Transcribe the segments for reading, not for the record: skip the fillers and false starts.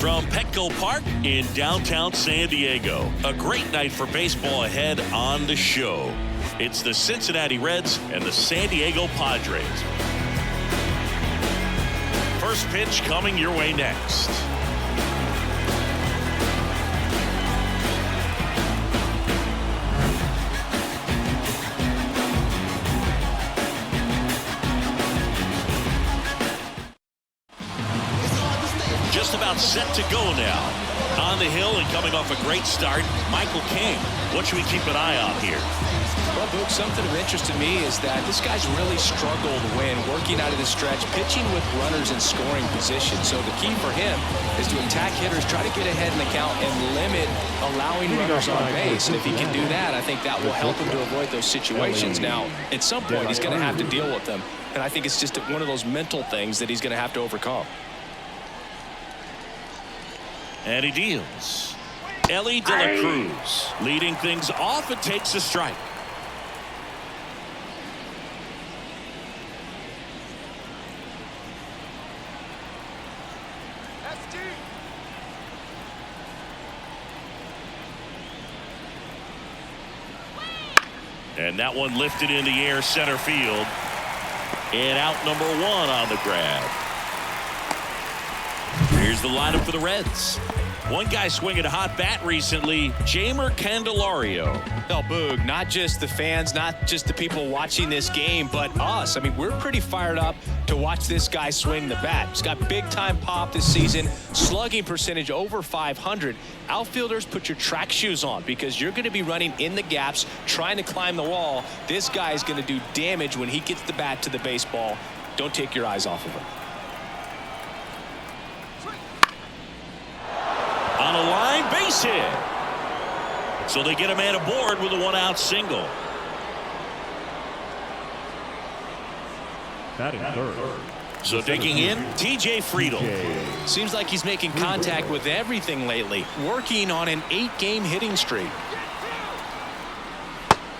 From Petco Park in downtown San Diego, a great night for baseball ahead on the show. It's the Cincinnati Reds and the San Diego Padres. First pitch coming your way next. Just about set to go now. On the hill and coming off a great start, Michael King. What should we keep an eye on here? Well, Boog, something of interest to me is that this guy's really struggled when working out of the stretch, pitching with runners in scoring position. So the key for him is to attack hitters, try to get ahead in the count, and limit allowing runners on base. And if he can do that, I think that will help him to avoid those situations. Now, at some point, he's going to have to deal with them. And I think it's just one of those mental things that he's going to have to overcome. And he deals. Ellie De La Cruz leading things off and takes a strike. And that one lifted in the air center field. And out number one on the grab. Here's the lineup for the Reds. One guy swinging a hot bat recently, Jeimer Candelario. Well, Boog, not just the fans, not just the people watching this game, but us. I mean, we're pretty fired up to watch this guy swing the bat. He's got big-time pop this season, slugging percentage over 500. Outfielders, put your track shoes on because you're going to be running in the gaps, trying to climb the wall. This guy is going to do damage when he gets the bat to the baseball. Don't take your eyes off of him. On a line base hit. So they get a man aboard with a one-out single. Batting third. So digging in, TJ Friedel. Seems like he's making contact with everything lately. Working on an 8-game hitting streak.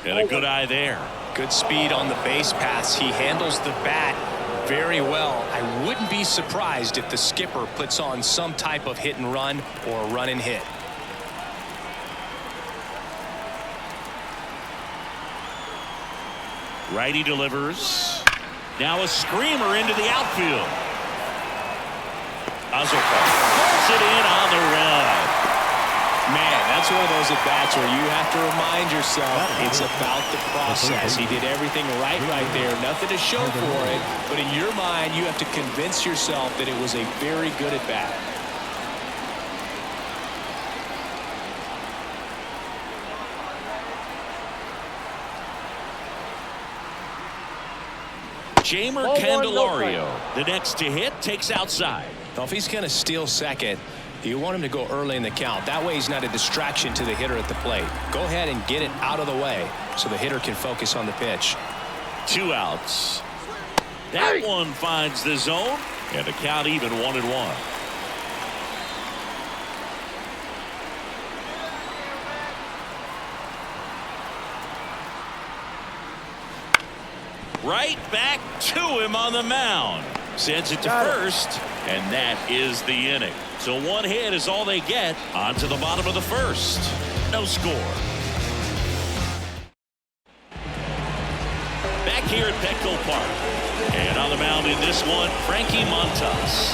And a good eye there. Good speed on the base paths. He handles the bat very well. I wouldn't be surprised if the skipper puts on some type of hit and run or run and hit. Righty delivers. Now a screamer into the outfield. Azoka pulls it in on the run. Man, that's one of those at-bats where you have to remind yourself it's about the process. He did everything right there. Nothing to show for it. But in your mind, you have to convince yourself that it was a very good at-bat. Jeimer Candelario, the next to hit, takes outside. Now, if he's going to steal second, you want him to go early in the count. That way he's not a distraction to the hitter at the plate. Go ahead and get it out of the way so the hitter can focus on the pitch. 2 outs. That one finds the zone, and the count even 1-1. Right back to him on the mound. Sends it to first, and that is the inning. So one hit is all they get. On to the bottom of the first. No score. Back here at Petco Park. And on the mound in this one, Frankie Montas.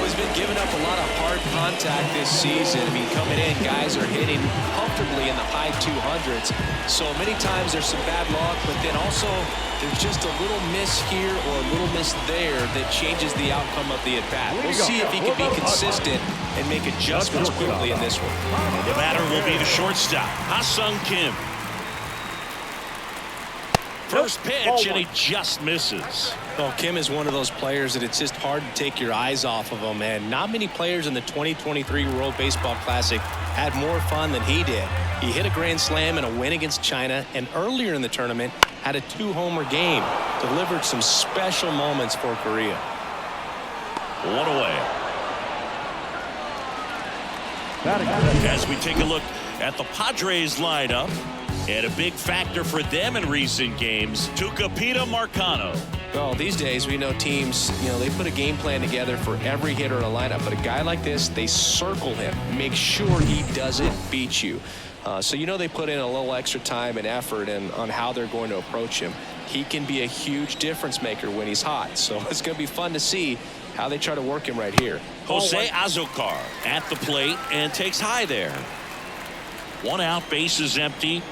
He's been giving up a lot of hard contact this season. I mean, coming in, guys are hitting comfortably in the high 200s. So many times there's some bad luck, but then also there's just a little miss here or a little miss there that changes the outcome of the at-bat. We'll see if he can be consistent and make adjustments quickly in this one. The batter will be the shortstop, Ha-Sung Kim. First pitch, and he just misses. Well, Kim is one of those players that it's just hard to take your eyes off of him, and not many players in the 2023 World Baseball Classic had more fun than he did. He hit a grand slam in a win against China, and earlier in the tournament had a 2-homer game. Delivered some special moments for Korea. 1 away. As we take a look at the Padres lineup, And a big factor for them in recent games, Tucupita Marcano. Well, these days we know teams, they put a game plan together for every hitter in a lineup. But a guy like this, they circle him, make sure he doesn't beat you. So they put in a little extra time and effort on how they're going to approach him. He can be a huge difference maker when he's hot. So it's going to be fun to see how they try to work him right here. Jose Azocar at the plate and takes high there. 1 out, bases empty.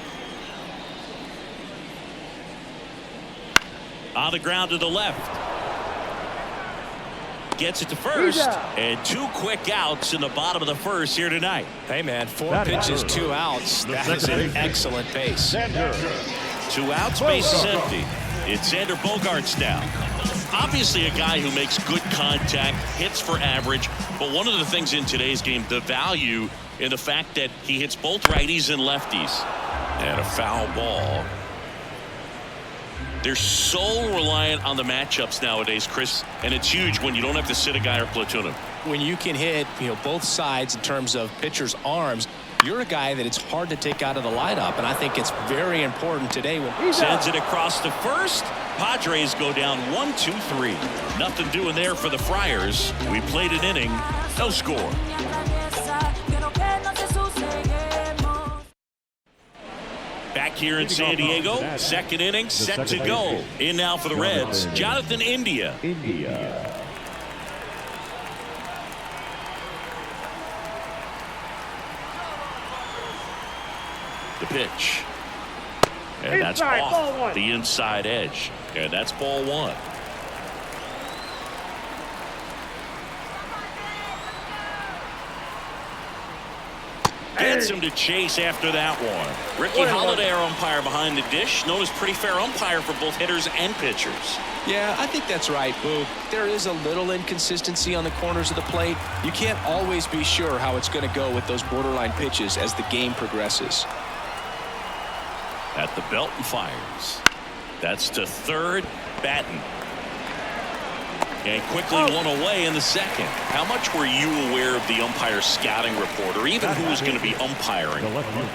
On the ground to the left. Gets it to first. And 2 quick outs in the bottom of the first here tonight. Hey, man, 4 pitches, 2 outs. That is an excellent pace. 2 outs, bases empty. It's Xander Bogaerts now. Obviously a guy who makes good contact, hits for average. But one of the things in today's game, the value in the fact that he hits both righties and lefties. And a foul ball. They're so reliant on the matchups nowadays, Chris, and it's huge when you don't have to sit a guy or platoon him. When you can hit, both sides in terms of pitchers' arms, you're a guy that it's hard to take out of the lineup, and I think it's very important today. When sends it across to first. Padres go down 1-2-3. Nothing doing there for the Friars. We played an inning, no score. Back here in San Diego, second inning set to go. In now for the Reds, Jonathan India. The pitch. And that's off the inside edge. And that's ball 1. Gets him to chase after that one. Ricky Holiday, our umpire behind the dish, known as pretty fair umpire for both hitters and pitchers. Yeah, I think that's right, Boo. There is a little inconsistency on the corners of the plate. You can't always be sure how it's going to go with those borderline pitches as the game progresses. At the belt and fires. That's to third, Batten. And quickly one away in the second. How much were you aware of the umpire scouting report, or even who was going to be umpiring?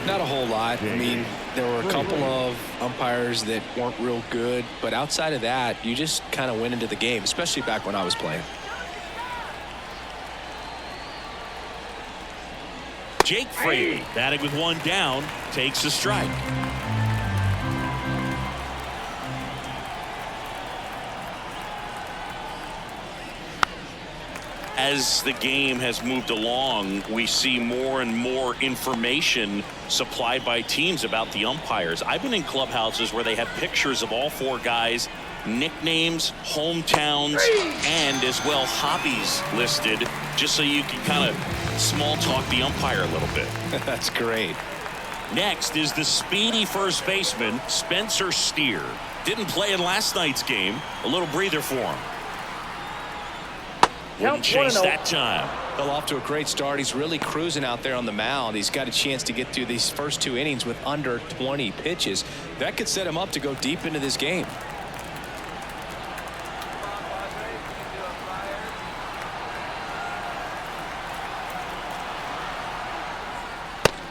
Not a whole lot. I mean, there were a couple of umpires that weren't real good, but outside of that, you just kind of went into the game, especially back when I was playing. Jake Fraley, batting with 1 down, takes a strike. As the game has moved along, we see more and more information supplied by teams about the umpires. I've been in clubhouses where they have pictures of all 4 guys, nicknames, hometowns, and as well hobbies listed, just so you can kind of small talk the umpire a little bit. That's great. Next is the speedy first baseman, Spencer Steer. Didn't play in last night's game. A little breather for him. Wouldn't chase that time. Well, off to a great start. He's really cruising out there on the mound. He's got a chance to get through these first 2 innings with under 20 pitches. That could set him up to go deep into this game.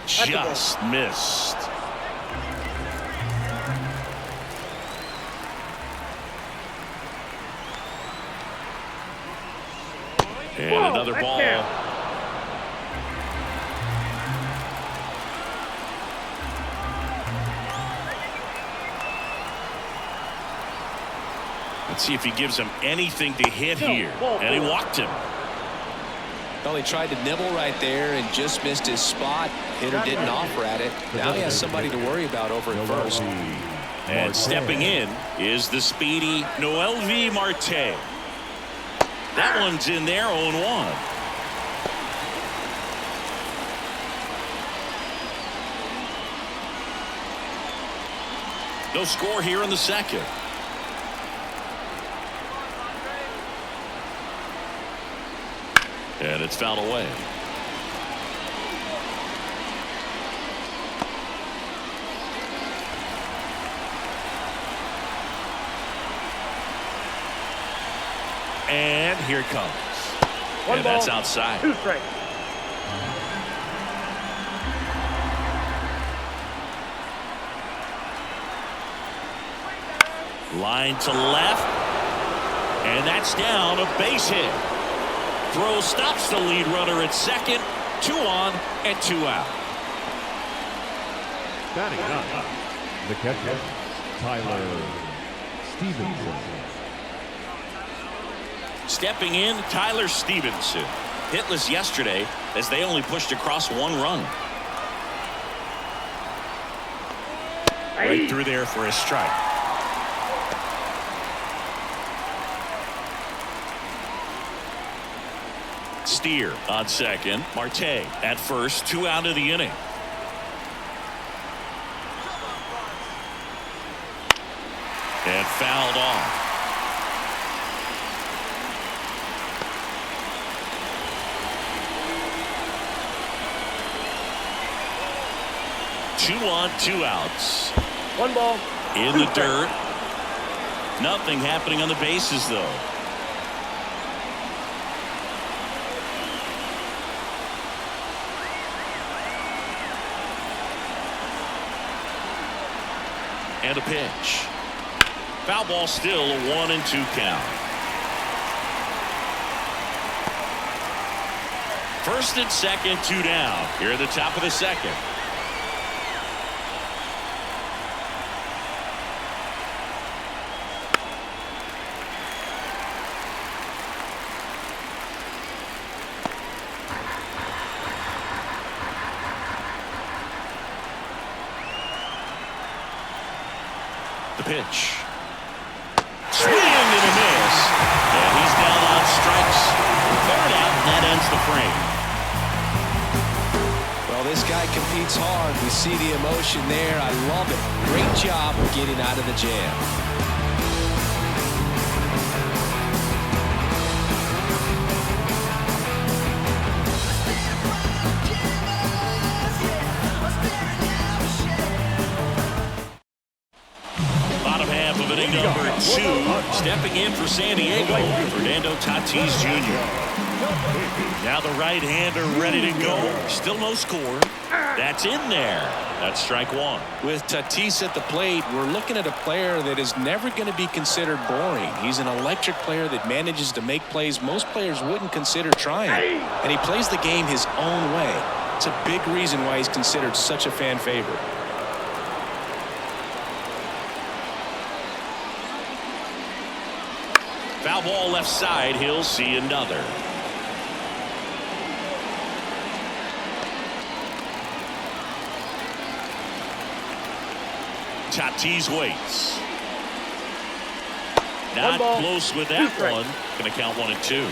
Just missed. And another ball. Let's see if he gives him anything to hit here. And he walked him. Well, he tried to nibble right there and just missed his spot. Hitter didn't offer at it. Now he has somebody to worry about over at first. And stepping in is the speedy Noelvi Marte. That one's in there, 0-1. No score here in the second. And it's fouled away. And here it comes. And that's outside. 2 strikes. Line to left. And that's down, a base hit. Throw stops the lead runner at second. 2 on and 2 out. Batting up, the catcher, Tyler Stevenson. Stepping in, Tyler Stevenson. Hitless yesterday as they only pushed across 1 run. Right through there for a strike. Steer on second. Marte at first. 2 out of the inning. And fouled off. Two on, 2 outs. 1 ball. In the dirt. Nothing happening on the bases, though. And a pitch. Foul ball, still a 1-2 count. First and second, 2 down. Here at the top of the second. The pitch. Swing and a miss. And he's down on strikes. 3rd out, and that ends the frame. Well, this guy competes hard. We see the emotion there. I love it. Great job of getting out of the jam. Number 2, stepping in for San Diego, Fernando Tatis Jr. Now the right-hander ready to go. Still no score. That's in there. That's strike 1. With Tatis at the plate, we're looking at a player that is never going to be considered boring. He's an electric player that manages to make plays most players wouldn't consider trying. And he plays the game his own way. It's a big reason why he's considered such a fan favorite. Foul ball left side. He'll see another. Tatis waits. Not close with that one. Going to count 1 and 2.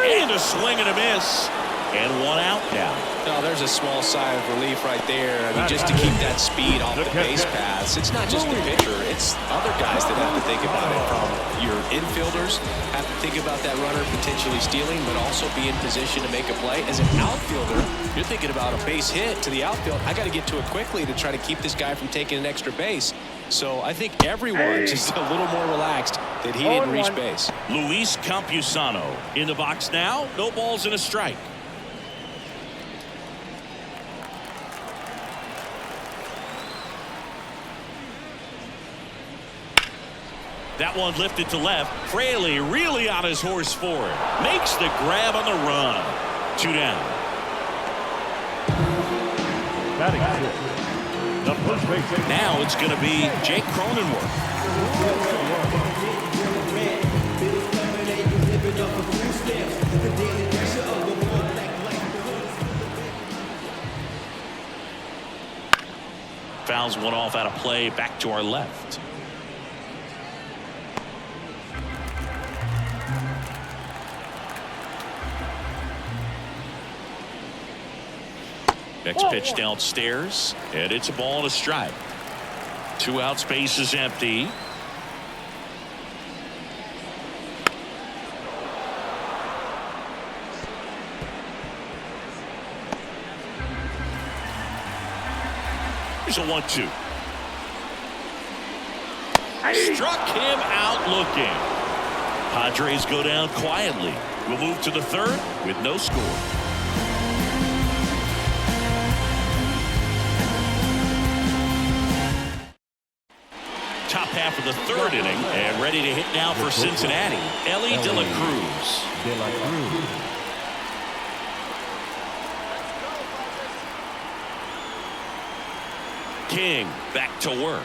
And a swing and a miss. And 1 out now. No, there's a small sigh of relief right there. I mean, just to keep that speed off the base paths. It's not just the pitcher. It's other guys that have to think about it. From your infielders have to think about that runner potentially stealing, but also be in position to make a play. As an outfielder, you're thinking about a base hit to the outfield. I got to get to it quickly to try to keep this guy from taking an extra base. So I think everyone just a little more relaxed that he didn't reach base. Luis Campusano in the box now. No balls and a strike. That one lifted to left. Fraley really on his horse for it. Makes the grab on the run. 2 down. Batting 6. The first base. Now it's going to be Jake Cronenworth. Fouls one off out of play. Back to our left. Next pitch downstairs, and it's a ball and a strike. 2 outs, base is empty. Here's a 1-2. Struck him out looking. Padres go down quietly. We'll move to the third with no score. Top half of the third inning, and ready to hit now for Cincinnati, Ellie De La Cruz. King back to work.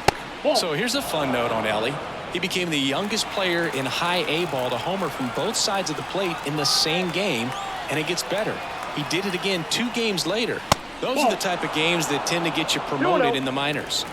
So here's a fun note on Ellie. He became the youngest player in high A ball to homer from both sides of the plate in the same game, and it gets better. He did it again 2 games later. Those are the type of games that tend to get you promoted in the minors.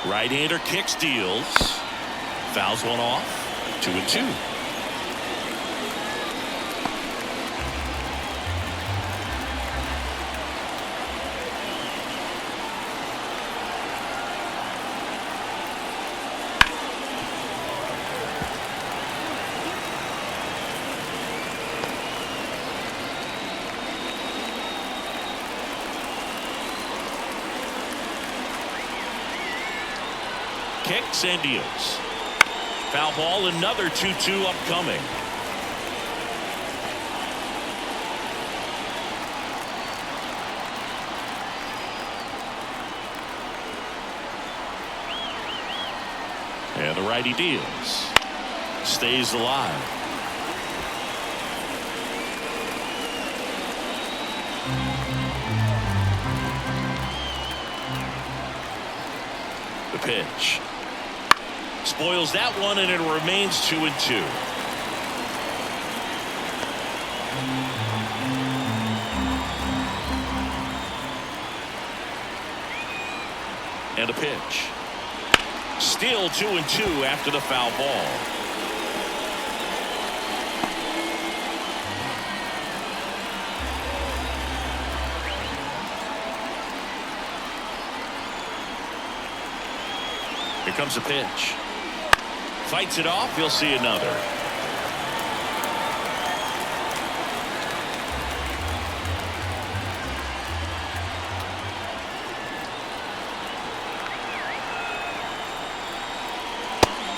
Right-hander kicks, deals. Fouls one off. 2-2. Kicks and deals. Foul ball, another 2-2 upcoming. And the righty deals. Stays alive. The pitch. Spoils that one, and it remains 2-2. And a pitch. Still 2-2 after the foul ball. Here comes a pitch. Fights it off. He'll see another.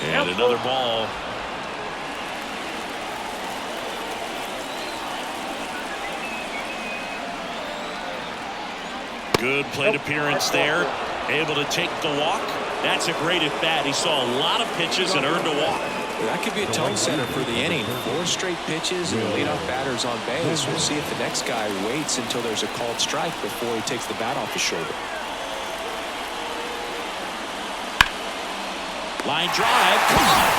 And another ball. Good plate appearance there. Able to take the walk. That's a great at bat. He saw a lot of pitches and earned a walk. That could be a tone setter for the inning. 4 straight pitches and leadoff batters on base. We'll see if the next guy waits until there's a called strike before he takes the bat off his shoulder. Line drive. Come on.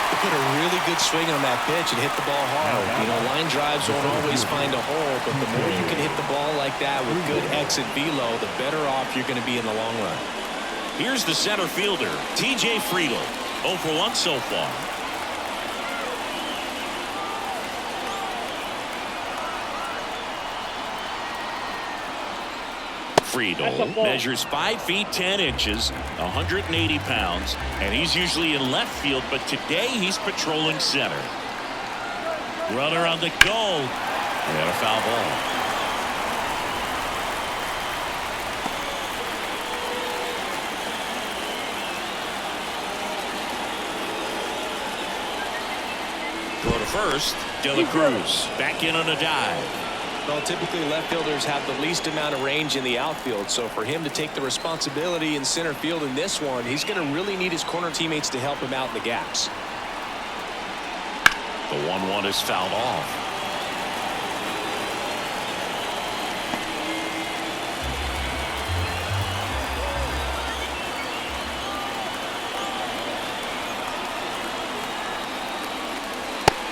He put a really good swing on that pitch and hit the ball hard. You know, line drives won't always find a hole, but the more you can hit the ball like that with good exit velo, the better off you're going to be in the long run. Here's the center fielder, T.J. Friedel. 0 for 1 so far. Friedel measures 5 feet 10 inches, 180 pounds, and he's usually in left field, but today he's patrolling center. Runner on the goal, and a foul ball. Throw to first. De La Cruz back in on a dive. Well, typically left fielders have the least amount of range in the outfield, so for him to take the responsibility in center field in this one, he's going to really need his corner teammates to help him out in the gaps. The 1-1 is fouled off.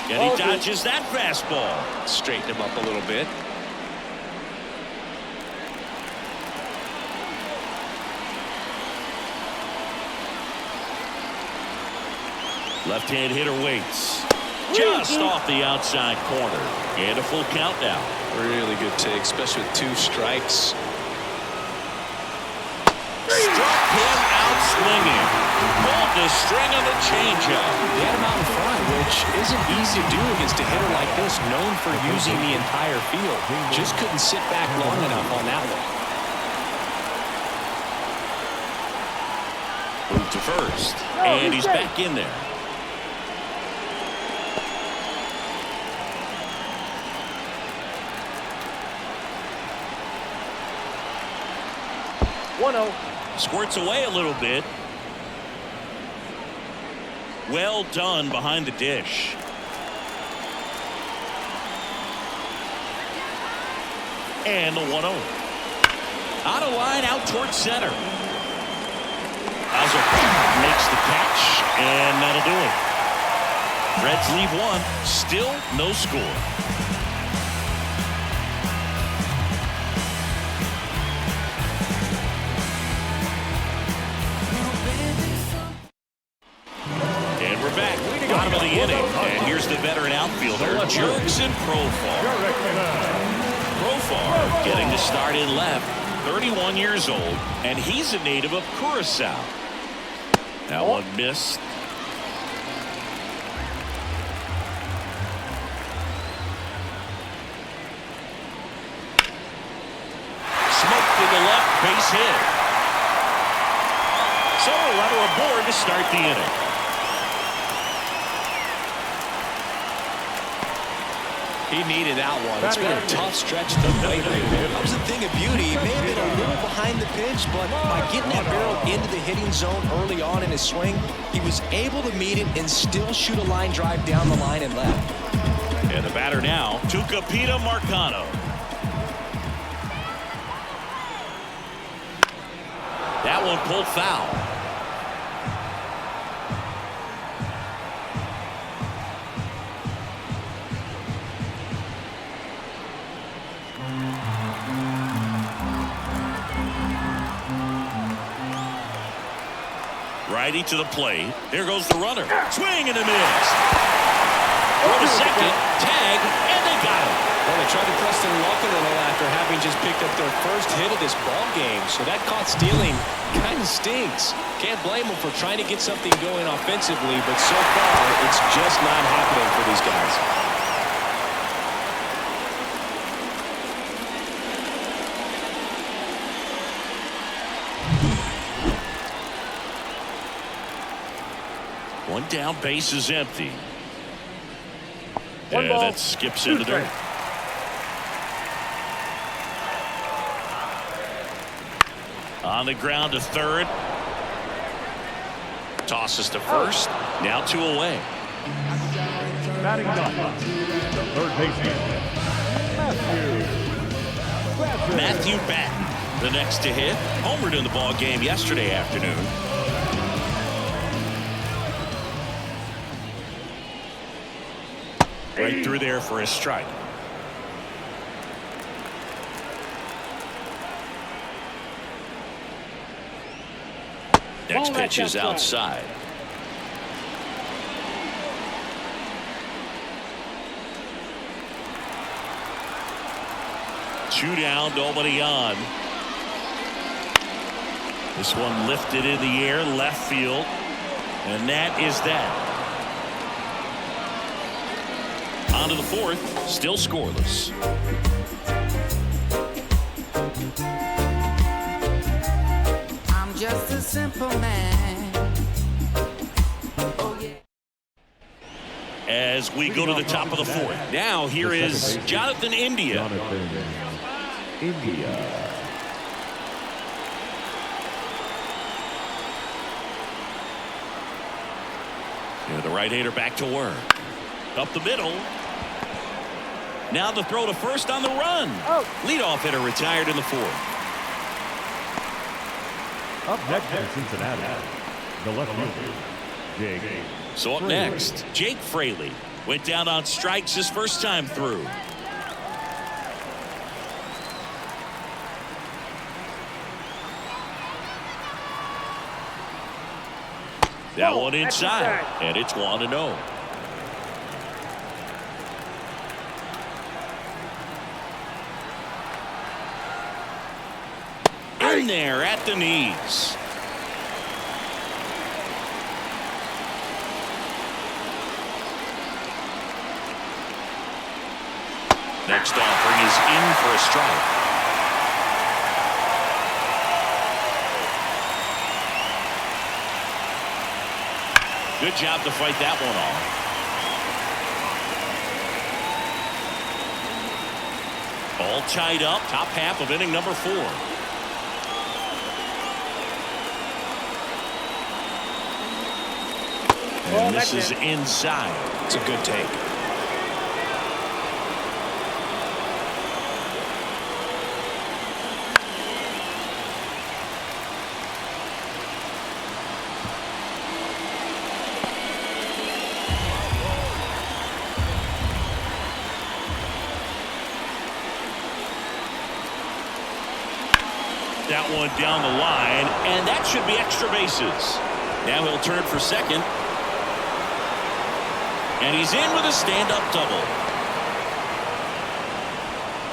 And he dodges that fastball. Straighten him up a little bit. Left-hand hitter waits. just off the outside corner. And a full count now. Really good take, especially with 2 strikes. Struck him out swinging. Pulled the string on the changeup. They had him out in front, which isn't easy to do against a hitter like this, known for using the entire field. Just couldn't sit back long enough on that one. Moved to first, and he's back in there. Squirts away a little bit. Well done behind the dish. And the 1-0. Out of line, out towards center. Hauser makes the catch, and that'll do it. Reds leave 1. Still no score. Bottom of the inning, and here's the veteran outfielder, Jurickson Profar. Profar getting the start in left, 31 years old, and he's a native of Curacao. That one missed. Smoked to the left, base hit. So a runner aboard to start the inning. He needed that one. It's been a tough stretch to lately. That was the thing of beauty. He may have been a little behind the pitch, but by getting that barrel into the hitting zone early on in his swing, he was able to meet it and still shoot a line drive down the line and left. And the batter now, Tucupita Marcano. That one pulled foul. Righty to the plate. Here goes the runner. Swing and a miss. For the second, tag, and they got him. Well, they tried to press their luck a little after having just picked up their first hit of this ball game. So that caught stealing kind of stinks. Can't blame them for trying to get something going offensively, but so far it's just not happening for these guys. One down, base is empty. And that skips into dirt. On the ground to third. Tosses to first. Now 2 away. Batting up. Third baseman, Matthew Batten, the next to hit. Homered in the ball game yesterday afternoon. Right through there for a strike. Next pitch is outside. Two down, nobody on. This one lifted in the air, left field, and that is that. On to the fourth, still scoreless. I'm just a simple man. Oh, yeah. As we go to the top of the fourth. Now here is Jonathan India. And the right-hander back to work. Up the middle. Now the throw to first on the run. Leadoff hitter retired in the fourth. Up next in Cincinnati, the left fielder, Jake. So up next, Jake Fraley went down on strikes his first time through. That one inside, and it's 1-0. in there at the knees. Next offering is in for a strike. Good job to fight that one off. All tied up, top half of inning number 4. And this is inside. It's a good take. That one down the line, and that should be extra bases. Now he'll turn for second. And he's in with a stand-up double.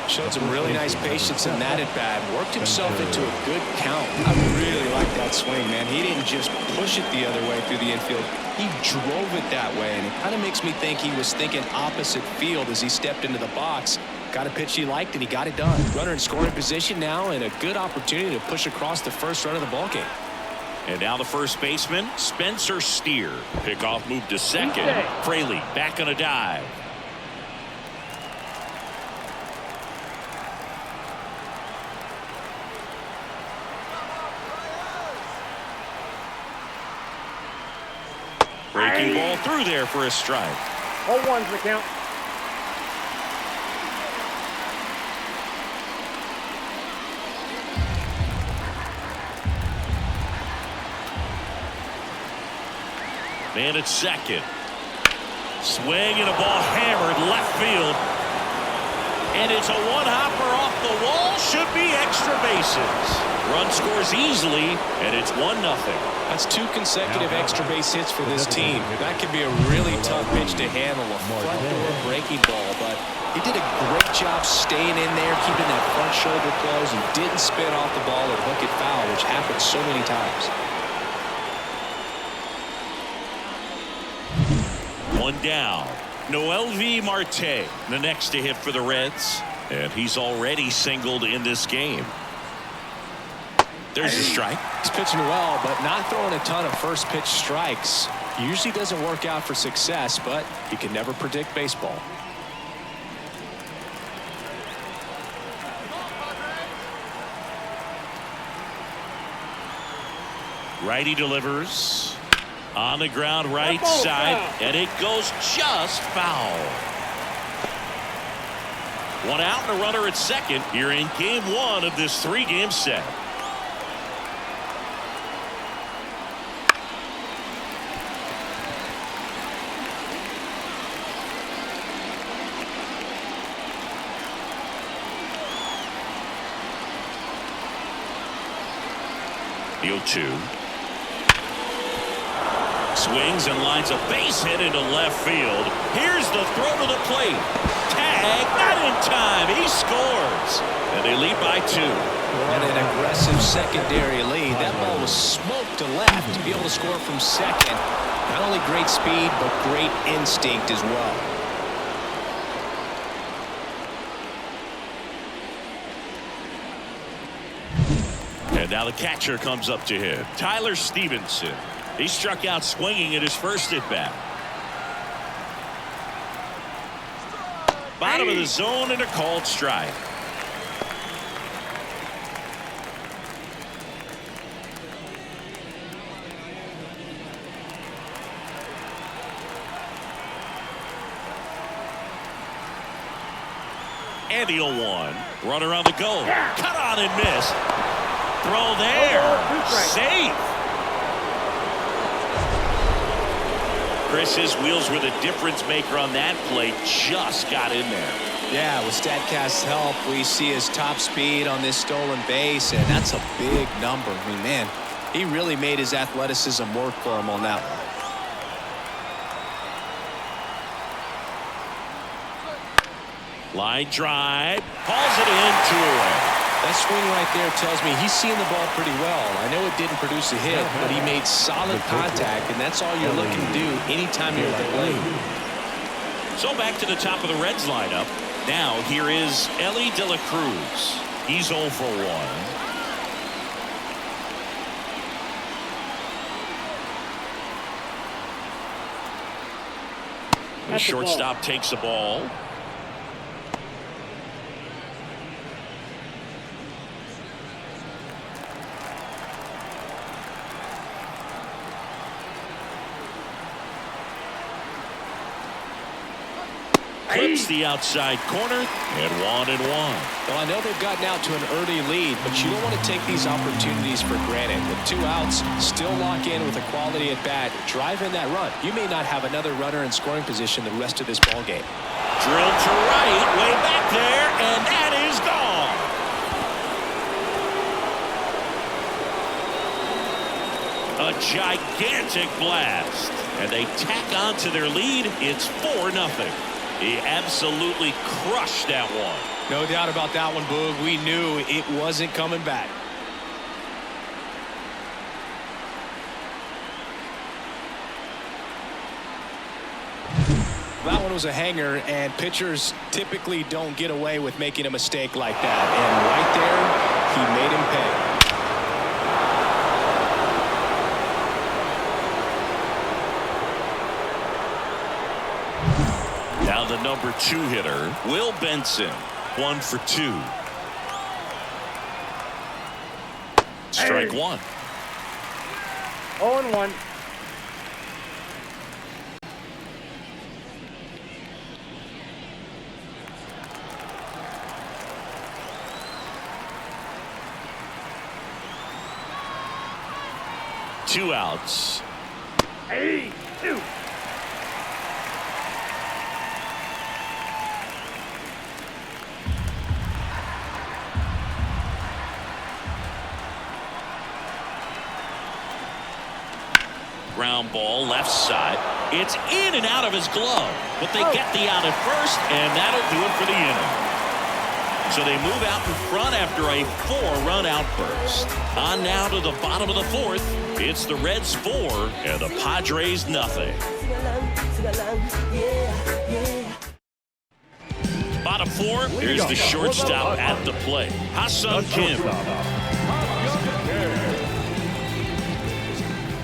Showed some really nice patience in that at bat. Worked himself into a good count. I really like that swing, man. He didn't just push it the other way through the infield. He drove it that way, and it kind of makes me think he was thinking opposite field as he stepped into the box. Got a pitch he liked, and he got it done. Runner in scoring position now, and a good opportunity to push across the first run of the ballgame. And now the first baseman, Spencer Steer. Pickoff move to second. Fraley back on a dive. Breaking ball through there for a strike. 0-1's the count. Man at second. Swing and a ball hammered left field. And it's a one-hopper off the wall. Should be extra bases. Run scores easily, and it's 1-0. That's 2 consecutive extra base hits for this team. That could be a really tough pitch to handle, a front door breaking ball, but he did a great job staying in there, keeping that front shoulder closed. He didn't spin off the ball or hook it foul, which happens so many times. One down. Noelvi Marte, the next to hit for the Reds, and he's already singled in this game. There's a strike. He's pitching well, but not throwing a ton of first pitch strikes. Usually doesn't work out for success, but you can never predict baseball. Righty delivers. On the ground right side, and it goes just foul. One out and a runner at second here in game 1 of this 3-game set. The 0-2. Swings and lines a base hit into left field. Here's the throw to the plate. Tag, not in time. He scores. And they lead by 2. And an aggressive secondary lead. That ball was smoked to left to be able to score from second. Not only great speed, but great instinct as well. And now the catcher comes up to hit. Tyler Stevenson. He struck out swinging at his first at-bat. Bottom of the zone and a called strike. And the 0-1. Runner on the go. Cut on and miss. Throw there. Safe. Chris, his wheels were the difference maker on that play. Just got in there. Yeah, with StatCast's help, we see his top speed on this stolen base, and that's a big number. I mean, man, he really made his athleticism work for him on that one. Line drive. Calls it in, 2 away. That swing right there tells me he's seeing the ball pretty well. I know it didn't produce a hit, but he made solid contact, and that's all you're looking to do anytime you're at the plate. So back to the top of the Reds lineup. Now here is Ellie De La Cruz. He's 0 for 1. The shortstop takes the ball. Clips the outside corner, and 1-1. Well, I know they've gotten out to an early lead, but you don't want to take these opportunities for granted. With 2 outs, still lock in with a quality at bat, drive in that run. You may not have another runner in scoring position the rest of this ball game. Drilled to right, way back there, and that is gone. A gigantic blast, and they tack on to their lead. It's 4-0. He absolutely crushed that one. No doubt about that one, Boog. We knew it wasn't coming back. That one was a hanger, and pitchers typically don't get away with making a mistake like that. And right there, he made him pay. Now the number 2 hitter, Will Benson, 1 for 2. Strike 1. 0-1. Two outs. 2. Ground ball left side. It's in and out of his glove, but they get the out at first, and that'll do it for the inning. So they move out in front after a 4-run outburst. On now to the bottom of the 4th. It's the Reds 4 and the Padres nothing. Bottom 4, here's the shortstop at the plate, Ha-Seong Kim.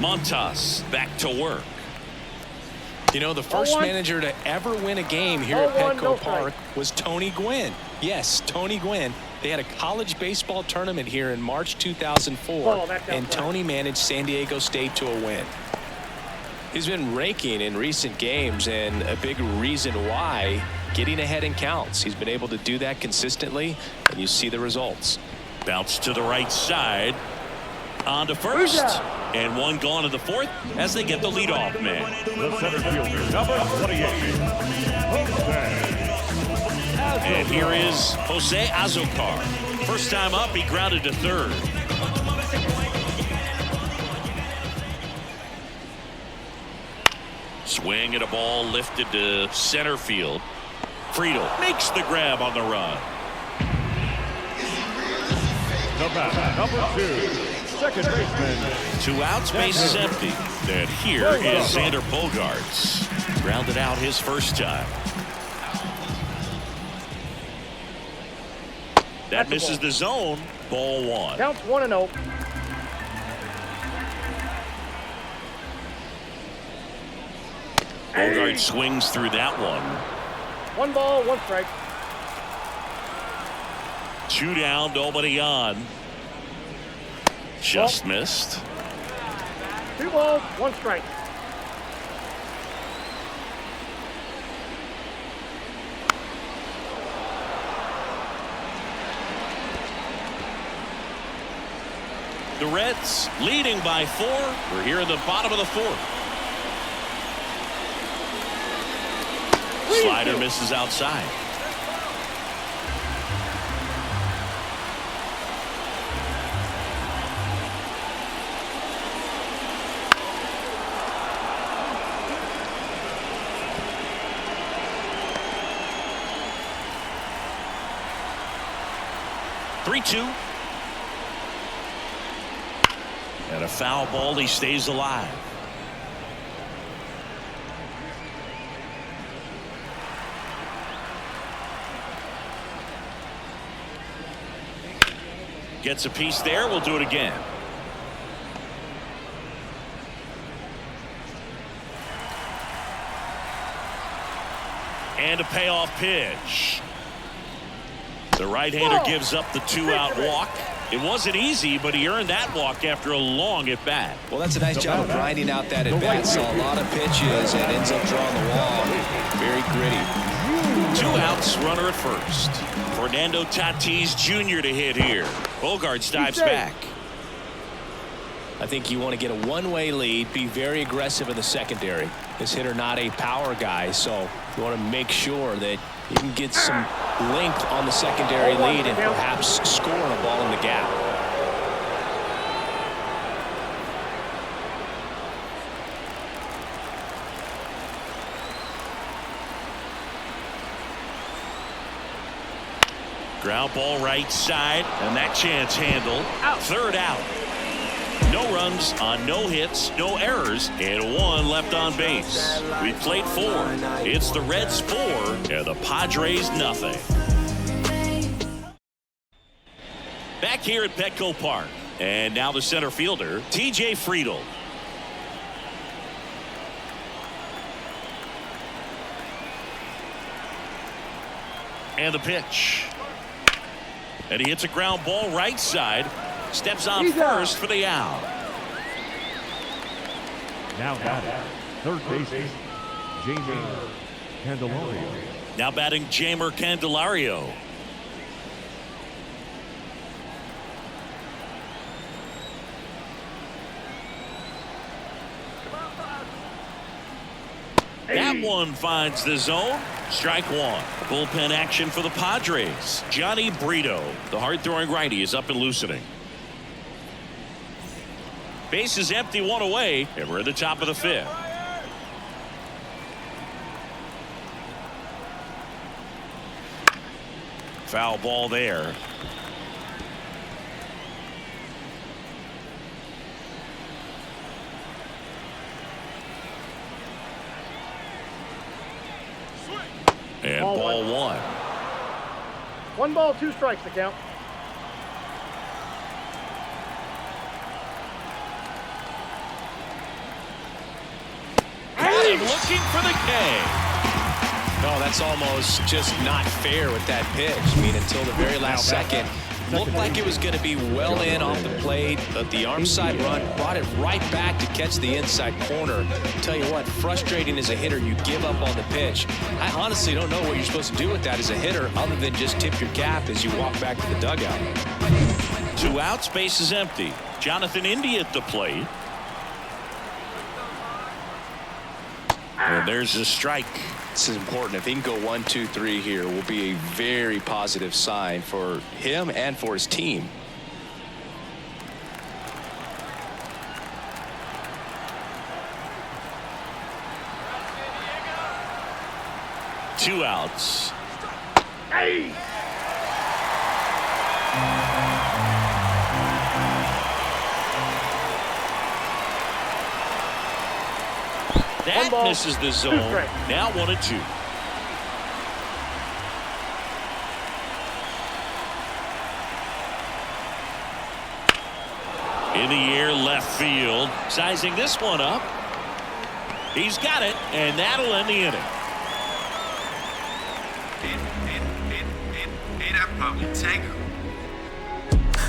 Montas back to work. You know, the first manager to ever win a game here at Petco Park was Tony Gwynn. Yes, Tony Gwynn. They had a college baseball tournament here in March 2004, and Tony managed San Diego State to a win. He's been raking in recent games, and a big reason why, getting ahead in counts. He's been able to do that consistently, and you see the results. Bounce to the right side. On to first, and one gone in the 4th as they get the leadoff man. The center fielder, number 28, And here is Jose Azocar. First time up, he grounded to 3rd. Swing at a ball lifted to center field. Friedel makes the grab on the run. the bat, number 2. Second baseman. 2 outs, base is empty. And here is Xander Bogaerts. Grounded out his first time. That misses the zone. Ball 1. Counts 1-0. Bogaerts swings through that one. 1 ball, 1 strike. 2 down, nobody on. Just missed. 2 balls, 1 strike. The Reds leading by 4. We're here in the bottom of the 4th. Slider misses outside. 3-2. And a foul ball. He stays alive. Gets a piece there. We'll do it again. And a payoff pitch. The right-hander gives up the 2-out walk. It wasn't easy, but he earned that walk after a long at-bat. Well, that's a nice job of grinding out that at-bat. Saw a lot of pitches and ends up drawing the wall. Very gritty. 2 outs, runner at first. Fernando Tatis Jr. to hit here. Bogaerts dives back. I think you want to get a one-way lead, be very aggressive in the secondary. This hitter not a power guy, so you want to make sure that you can get some length on the secondary lead and perhaps score a ball in the gap. Ground ball right side, and that chance handled. Third out. No runs on no hits, no errors, and 1 left on base. We played 4. It's the Reds 4 and the Padres nothing. Back here at Petco Park, and now the center fielder, TJ Friedl. And the pitch. And he hits a ground ball right side. Steps on first for the out. Now batting, third baseman, Jamer Candelario. Now batting Jamer Candelario. That one finds the zone. Strike 1. Bullpen action for the Padres. Johnny Brito, the hard-throwing righty, is up and loosening. Base is empty, 1 away, and we're at the top of the 5th. Foul ball there. And ball 1. 1 ball, 2 strikes to count. Got him looking for the K. No, that's almost just not fair with that pitch. I mean, until the very last second, looked like it was going to be well in off the plate, but the arm side run brought it right back to catch the inside corner. Tell you what, frustrating as a hitter, you give up on the pitch. I honestly don't know what you're supposed to do with that as a hitter other than just tip your cap as you walk back to the dugout. 2 outs, base is empty. Jonathan India at the plate. And there's a strike. This is important. If he can go 1, 2, 3 here, will be a very positive sign for him and for his team. Two outs. Hey! That ball, misses the zone. Now 1-2. In the air, left field. Sizing this one up. He's got it, and that'll end the inning.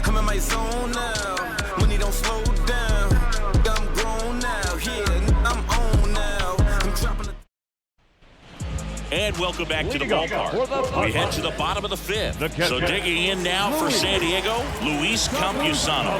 I'm in my zone now. When he don't slow down, I'm grown now. Yeah, I'm on now. I'm dropping the. And welcome back to the ballpark. We head to the bottom of the 5th. So digging in now for San Diego, Luis Campusano.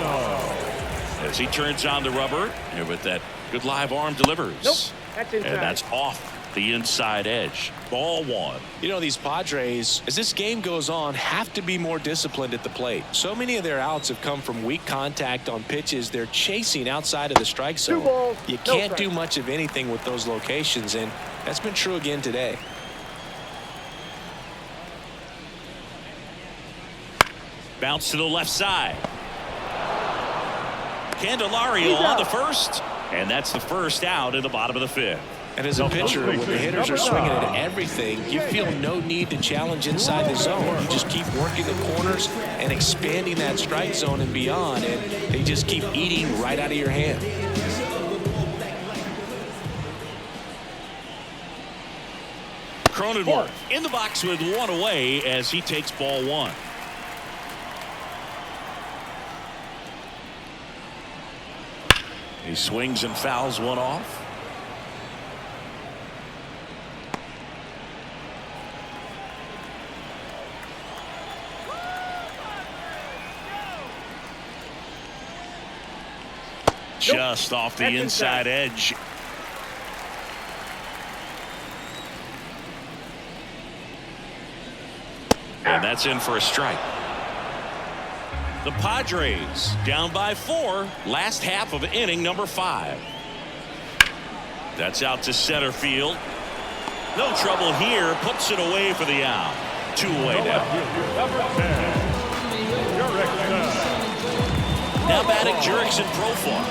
As he turns on the rubber, and with that good live arm delivers. Nope, that's inside. And that's off the inside edge. Ball 1. You know, these Padres, as this game goes on, have to be more disciplined at the plate. So many of their outs have come from weak contact on pitches they're chasing outside of the strike zone. 2 balls, you no can't strikes. do much of anything with those locations, and that's been true again today. Bounce to the left side. Candelario on the first. And that's the first out in the bottom of the fifth. And as a pitcher, when the hitters are swinging at everything, you feel no need to challenge inside the zone. You just keep working the corners and expanding that strike zone and beyond, and they just keep eating right out of your hand. Cronenworth in the box with one away as he takes ball one. He swings and fouls one off. Just off the inside edge. And that's in for a strike. The Padres down by 4. Last half of inning number 5. That's out to center field. No trouble here. Puts it away for the out. 2 away now. Now batting Jurickson Profar.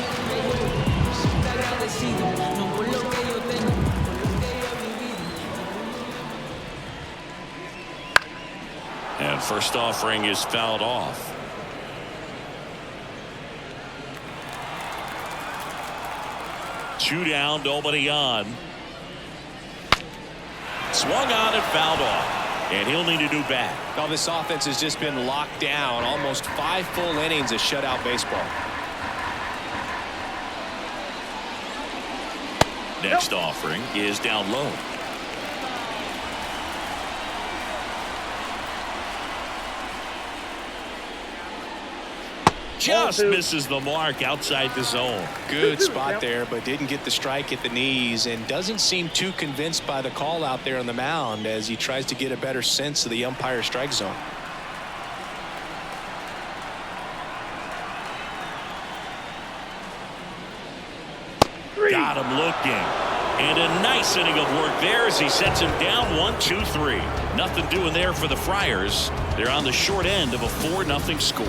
And first offering is fouled off. Two down, nobody on. Swung on and fouled off. And he'll need a new bat. Now this offense has just been locked down. Almost 5 full innings of shutout baseball. Next offering is down low. Just misses the mark outside the zone. Good spot there, but didn't get the strike at the knees, and doesn't seem too convinced by the call out there on the mound as he tries to get a better sense of the umpire strike zone. Got him looking. And a nice inning of work there as he sets him down 1-2-3. Nothing doing there for the Friars. They're on the short end of a 4-0 score.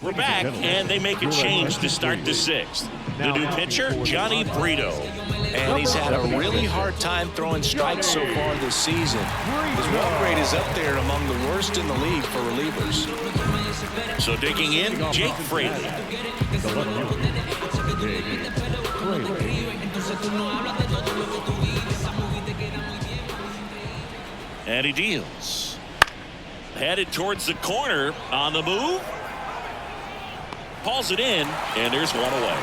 We're back, and they make a change to start the 6th. The new pitcher, Johnny Brito. And he's had a really hard time throwing strikes so far this season. His walk rate is up there among the worst in the league for relievers. So digging in, Jake Fraley. And he deals. Headed towards the corner on the move. Pulls it in, and there's one away.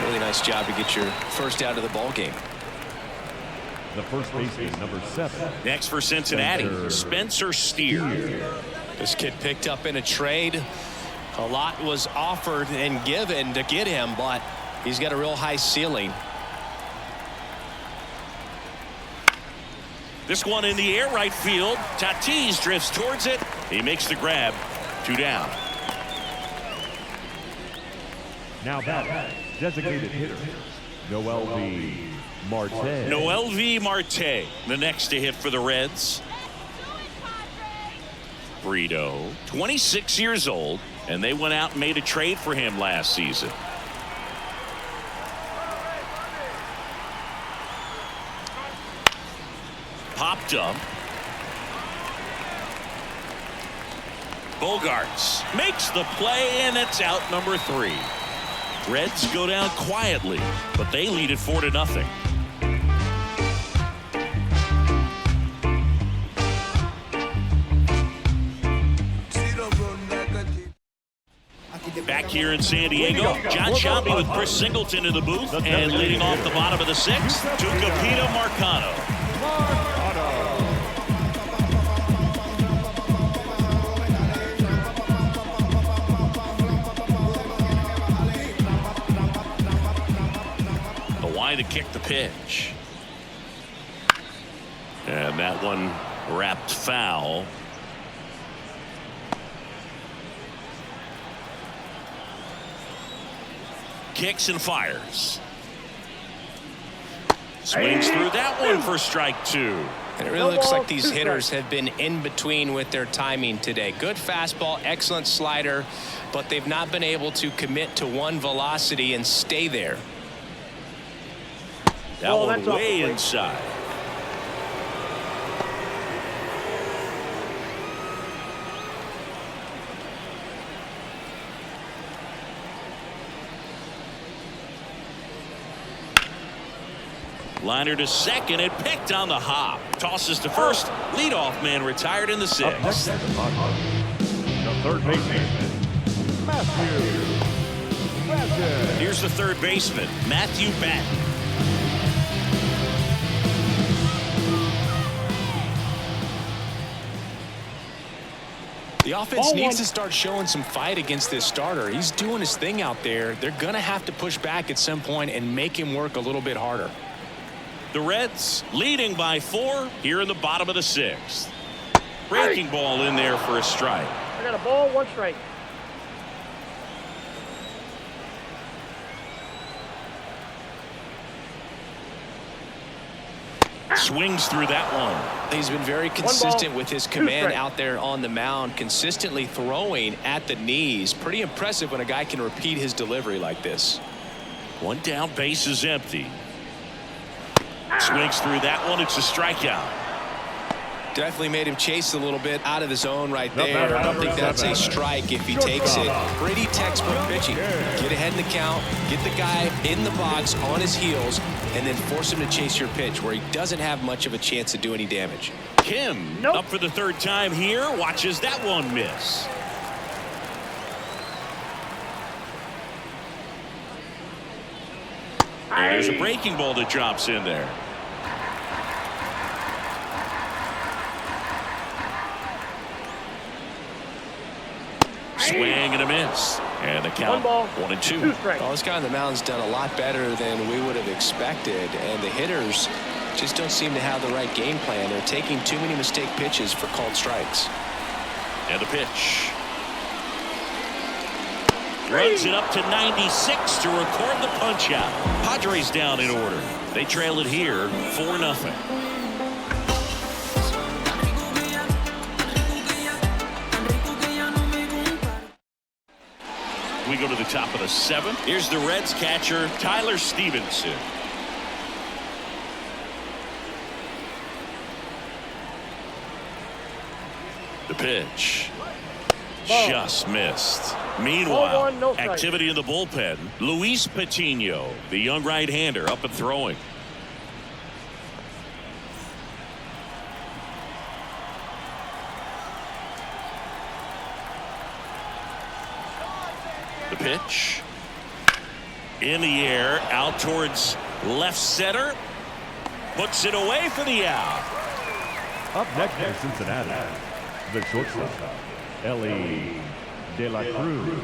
Really nice job to get your first out of the ball game. The first baseman, number 7. Next for Cincinnati, Spencer Steer. This kid picked up in a trade. A lot was offered and given to get him, but he's got a real high ceiling. This one in the air right field. Tatis drifts towards it. He makes the grab. 2 down. Now batting, designated hitter, Noel V. Marte. Noel V. Marte, the next to hit for the Reds. Brito, 26 years old, and they went out and made a trade for him last season. Popped up. Bogarts makes the play, and it's out number 3. Reds go down quietly, but they lead it 4-0. Back here in San Diego, John Sciambi with Chris Singleton in the booth, and leading off the bottom of the 6th, Tucupita Marcano. To kick the pitch, and that one wrapped foul. Kicks and fires. Swings through that one for strike 2. And it really looks like these hitters have been in between with their timing today. Good fastball, excellent slider, but they've not been able to commit to one velocity and stay there. That one way inside. Liner to second and picked on the hop. Tosses to first. Leadoff man retired in the sixth. The third baseman, Matthew. Here's the third baseman, Matthew Batten. The offense needs to start showing some fight against this starter. He's doing his thing out there. They're going to have to push back at some point and make him work a little bit harder. The Reds leading by 4 here in the bottom of the 6th. Breaking ball in there for a strike. I got a ball, 1 strike. Swings through that one. He's been very consistent with his command out there on the mound, consistently throwing at the knees. Pretty impressive when a guy can repeat his delivery like this. 1 down, base is empty. Swings through that one. It's a strikeout. Definitely made him chase a little bit out of the zone right there. I don't think that's a strike if he takes it. Pretty textbook pitching. Get ahead in the count, get the guy in the box on his heels, and then force him to chase your pitch where he doesn't have much of a chance to do any damage. Kim up for the 3rd time here. Watches that one miss. And there's a breaking ball that drops in there. Swing and a miss. And the count 1 and 2. Well, this guy on the mound's done a lot better than we would have expected, and the hitters just don't seem to have the right game plan. They're taking too many mistake pitches for called strikes. And the pitch. Runs it up to 96 to record the punch out. Padres down in order. They trail it here 4-0. We go to the top of the 7th. Here's the Reds catcher, Tyler Stevenson. The pitch. Just missed. Meanwhile, activity in the bullpen. Luis Patino, the young right-hander, up and throwing. The pitch. In the air, out towards left center. Puts it away for the out. Up next for Cincinnati, the shortstop, Ellie De La Cruz.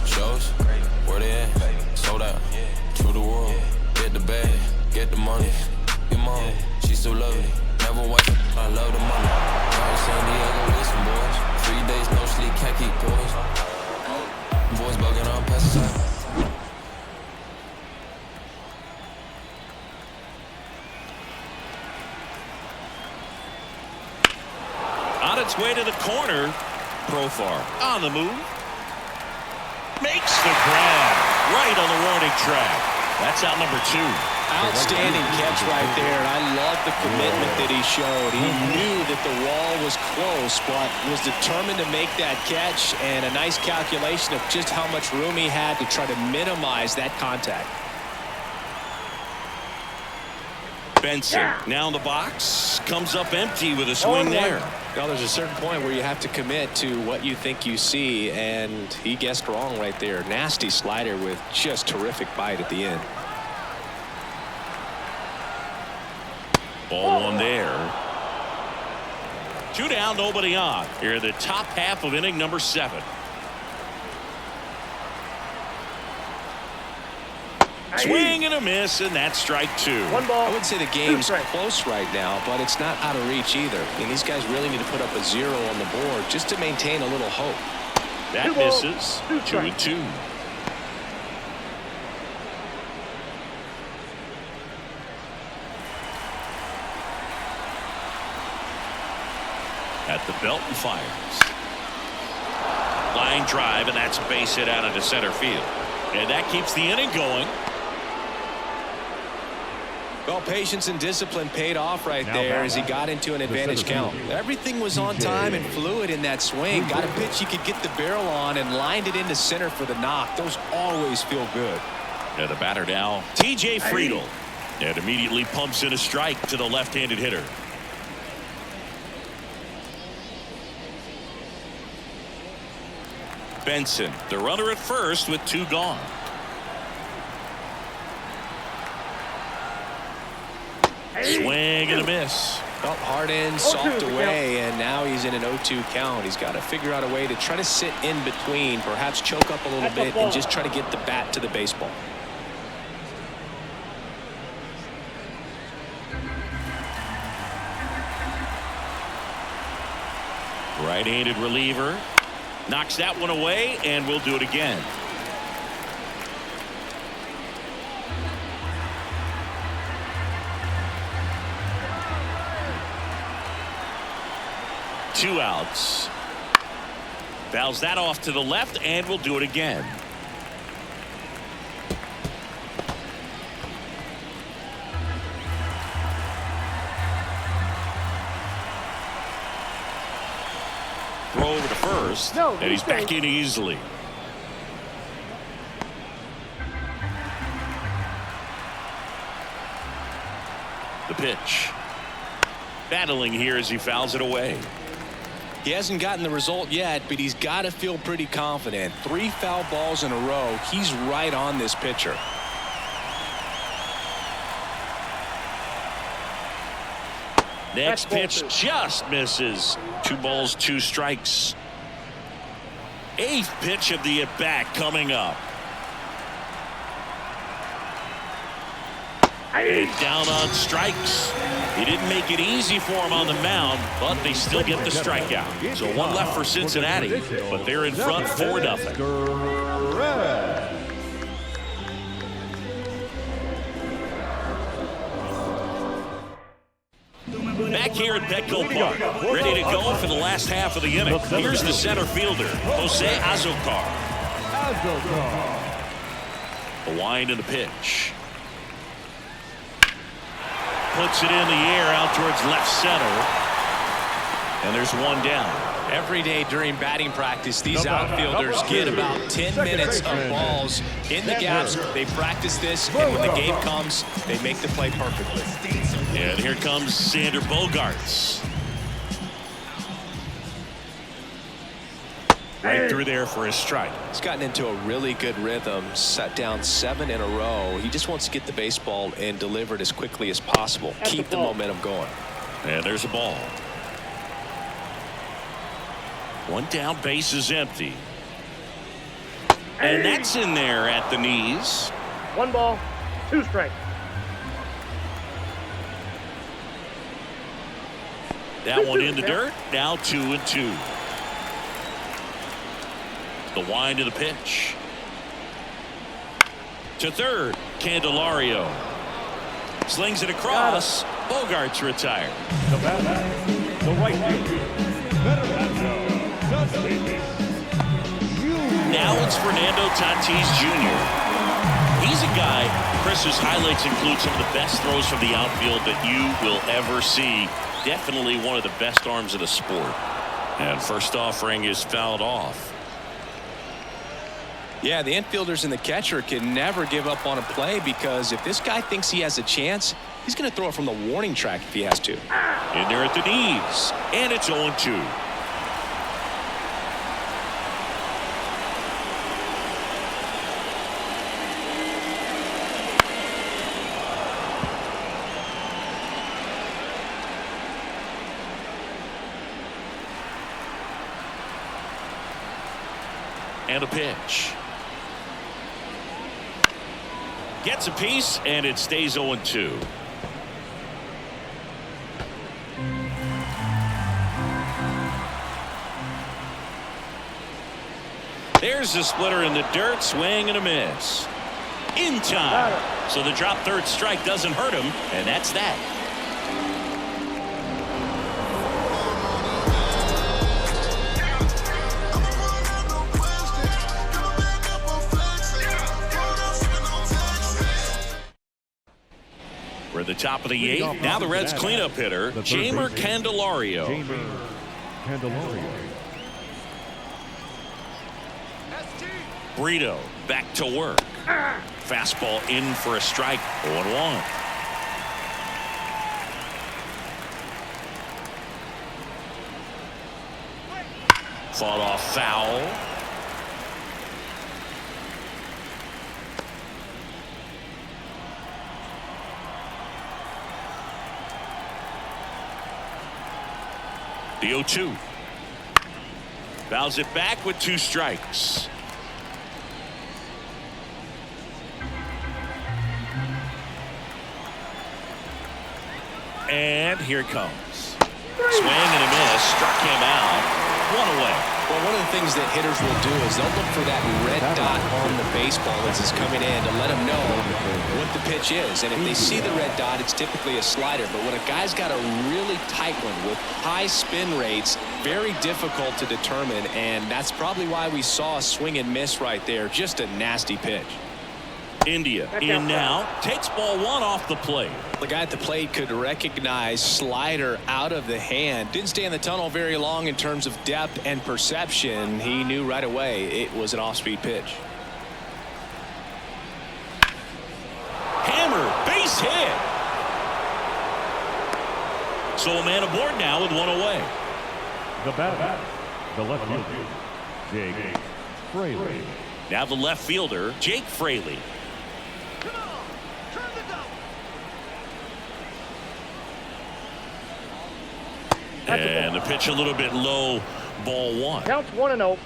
Shows, where they at? Sold out. To the world, get the bag, get the money. Your mom, she still love me. Never wife, I love the money. Out in San Diego with some boys. 3 days, no sleep, can't keep boys. Boys bugging on pesticide. On its way to the corner. Profar on the move. Makes the grab right on the warning track. That's out number 2. Outstanding catch right there, and I love the commitment that he showed. He knew that the wall was close, but was determined to make that catch, and a nice calculation of just how much room he had to try to minimize that contact. Benson now in the box, comes up empty with a swing there. Well, there's a certain point where you have to commit to what you think you see, and he guessed wrong right there. Nasty slider with just terrific bite at the end. Ball 1 there. 2 down, nobody on. Here in the top half of inning number 7. Swing and a miss, and that's strike 2. I would say the game's close right now, but it's not out of reach either. I mean, these guys really need to put up a 0 on the board just to maintain a little hope. That misses. 2-2. At the belt and fires. Line drive, and that's a base hit out into center field. And that keeps the inning going. Well, patience and discipline paid off right there as he got into an advantage count. Everything was on time and fluid in that swing. Got a pitch he could get the barrel on and lined it into center for the knock. Those always feel good. And the batter now, TJ Friedel. And immediately pumps in a strike to the left-handed hitter. Benson, the runner at first with 2 gone. Swing and a miss. Well, hard in, soft away, and now he's in an 0-2 count. He's got to figure out a way to try to sit in between, perhaps choke up a little bit, and just try to get the bat to the baseball. Right-handed reliever. Knocks that one away, and we'll do it again. Two outs. Fouls that off to the left, and we'll do it again. Throw over to first, and he's back in easily. The pitch. Battling here as he fouls it away. He hasn't gotten the result yet, but he's got to feel pretty confident. 3 foul balls in a row. He's right on this pitcher. Next pitch just misses. 2 balls, 2 strikes. 8th pitch of the at-bat coming up. And down on strikes. He didn't make it easy for him on the mound, but they still get the strikeout. So 1 left for Cincinnati, but they're in front 4-0. Back here at Petco Park, ready to go for the last half of the inning. Here's the center fielder, Jose Azocar. The wind and the pitch. Puts it in the air out towards left center. And there's 1 down. Every day during batting practice, these outfielders get about 10 minutes of balls in the gaps. They practice this, and when the game comes, they make the play perfectly. And here comes Sander Bogaerts. Right through there for a strike. He's gotten into a really good rhythm, set down 7 in a row. He just wants to get the baseball and deliver it as quickly as possible. Keep the momentum going. And there's a ball. 1 down, base is empty. And that's in there at the knees. 1 ball, 2 strikes. That one in the dirt. Now 2-2. The wind of the pitch. To third, Candelario. Slings it across. Bogaerts retired. The batter, the right fielder. Now it's Fernando Tatis Jr. He's a guy, Chris's highlights include some of the best throws from the outfield that you will ever see. Definitely one of the best arms of the sport. And first offering is fouled off. Yeah, the infielders and the catcher can never give up on a play, because if this guy thinks he has a chance, he's going to throw it from the warning track if he has to. In there at the knees, and it's 0-2. And a pitch. Gets a piece, and it stays 0-2. There's the splitter in the dirt, swing and a miss. In time. So the drop third strike doesn't hurt him, and that's that. top of the 8th. Now the Reds cleanup hitter, Jeimer Candelario. Brito back to work. Fastball in for a strike. 0-1. Fought off foul. The 0-2. Fouls it back with 2 strikes. And here it comes. Swing and a miss. Struck him out. 1 away. Well, one of the things that hitters will do is they'll look for that red dot on the baseball as it's coming in to let them know what the pitch is. And if they see the red dot, it's typically a slider. But when a guy's got a really tight one with high spin rates, very difficult to determine. And that's probably why we saw a swing and miss right there. Just a nasty pitch. India in now, takes ball 1 off the plate. The guy at the plate could recognize slider out of the hand. Didn't stay in the tunnel very long in terms of depth and perception. He knew right away it was an off-speed pitch. Hammer, base hit. So a man aboard now with 1 away. The batter, the left fielder, Jake Fraley. Now the left fielder, Jake Fraley. And the pitch a little bit low, ball 1. Counts 1-0.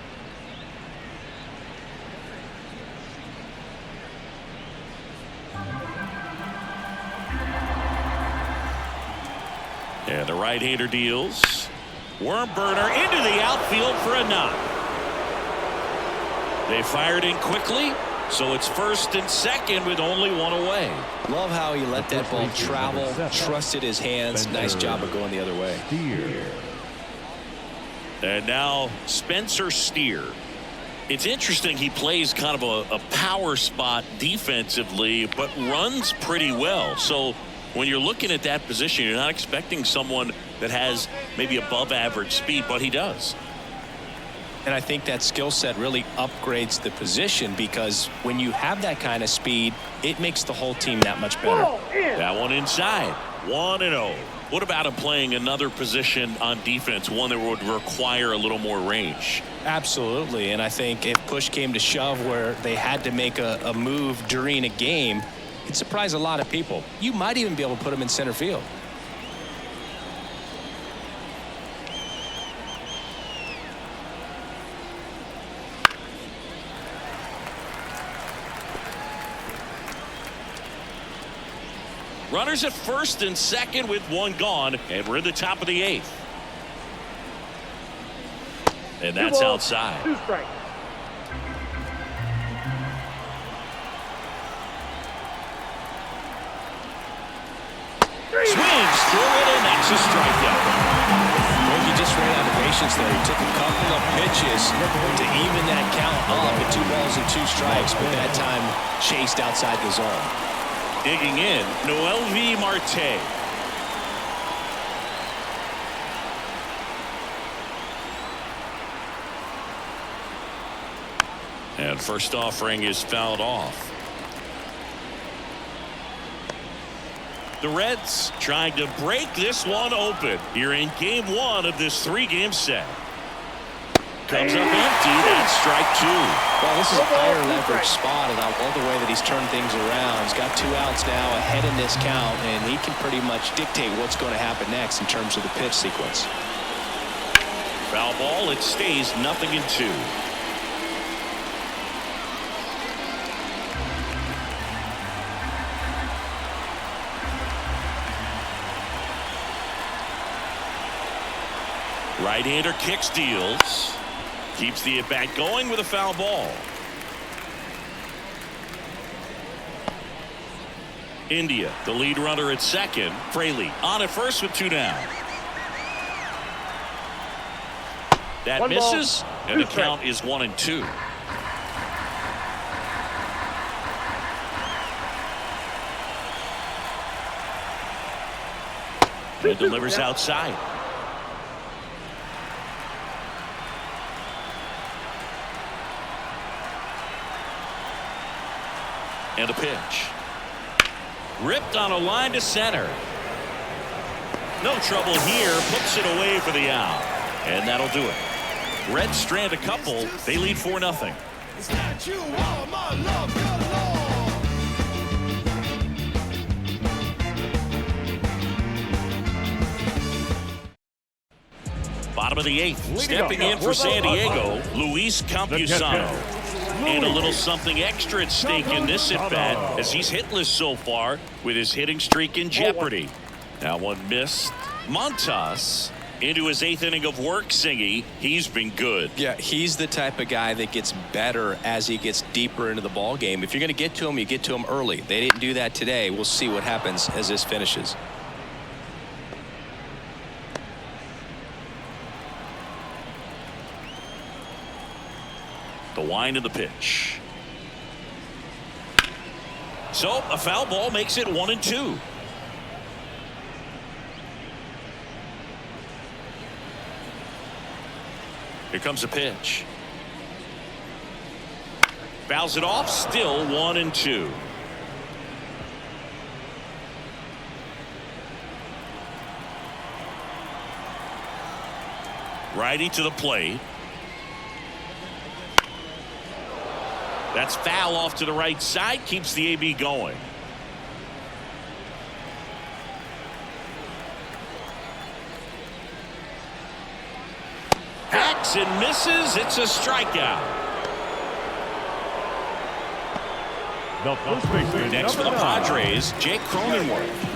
And the right-hander deals. Worm burner into the outfield for a knock. They fired in quickly, so it's first and second with only 1 away. Love how he let that ball travel, trusted his hands. Nice job of going the other way. And now Spencer Steer. It's interesting, he plays kind of a power spot defensively, but runs pretty well. So when you're looking at that position, you're not expecting someone that has maybe above average speed, but he does. And I think that skill set really upgrades the position, because when you have that kind of speed, it makes the whole team that much better. That one inside. 1-0. What about him playing another position on defense, one that would require a little more range? Absolutely. And I think if push came to shove where they had to make a move during a game, it'd surprise a lot of people. You might even be able to put him in center field. Runners at first and second with 1 gone, and we're in the top of the 8th. And that's outside. 2 strikes. Swings through it, and that's a strikeout. Well, he just ran out of patience there. He took a couple of pitches to even that count up at 2 balls and 2 strikes, but that time chased outside the zone. Digging in, Noelvi Marte. And first offering is fouled off. The Reds trying to break this one open here in game 1 of this 3-game set. Comes up empty. That's strike 2. Well, this is a higher leverage spot, and I love the way that he's turned things around. He's got 2 outs now ahead in this count, and he can pretty much dictate what's going to happen next in terms of the pitch sequence. Foul ball. It stays 0-2. Right-hander kicks, deals. Keeps the at-bat going with a foul ball. India, the lead runner at second. Fraley on at first with 2 down. That 1 misses, ball, and the 2 count is 1-2. It delivers outside. And a pitch. Ripped on a line to center. No trouble here. Puts it away for the out. And that'll do it. Reds strand a couple. They lead 4-0. It's not you, all my love, Bottom of the 8th. Stepping in for San Diego, Luis Campusano. And a little something extra at stake in this at-bat as he's hitless so far with his hitting streak in jeopardy. Now one missed. Montas into his 8th inning of work, Singy. He's been good. Yeah, he's the type of guy that gets better as he gets deeper into the ball game. If you're going to get to him, you get to him early. They didn't do that today. We'll see what happens as this finishes. The wind of the pitch. So a foul ball makes it 1-2. Here comes a pitch. Fouls it off. Still 1-2. Righty to the plate. That's foul off to the right side. Keeps the AB going. Hacks and misses. It's a strikeout. The first baseman, Next for the Padres, Jake Cronenworth.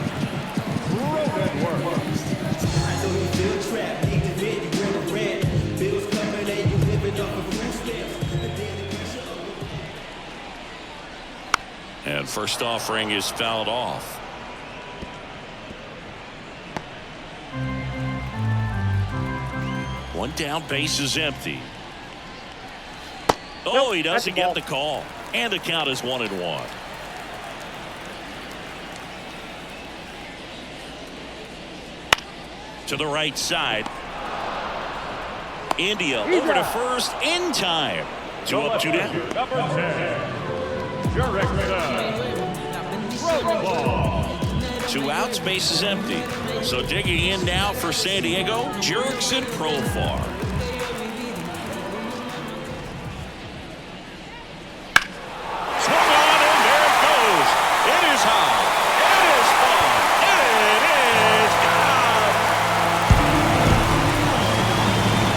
And first offering is fouled off. One down, base is empty. Oh, he doesn't get the call. And the count is 1-1. To the right side. India over to first in time. 2 up, 2 down. Number 10. Two outs, base is empty. So digging in now for San Diego, Jurickson Profar. Swung on and there it goes. It is high. It is far. It is gone.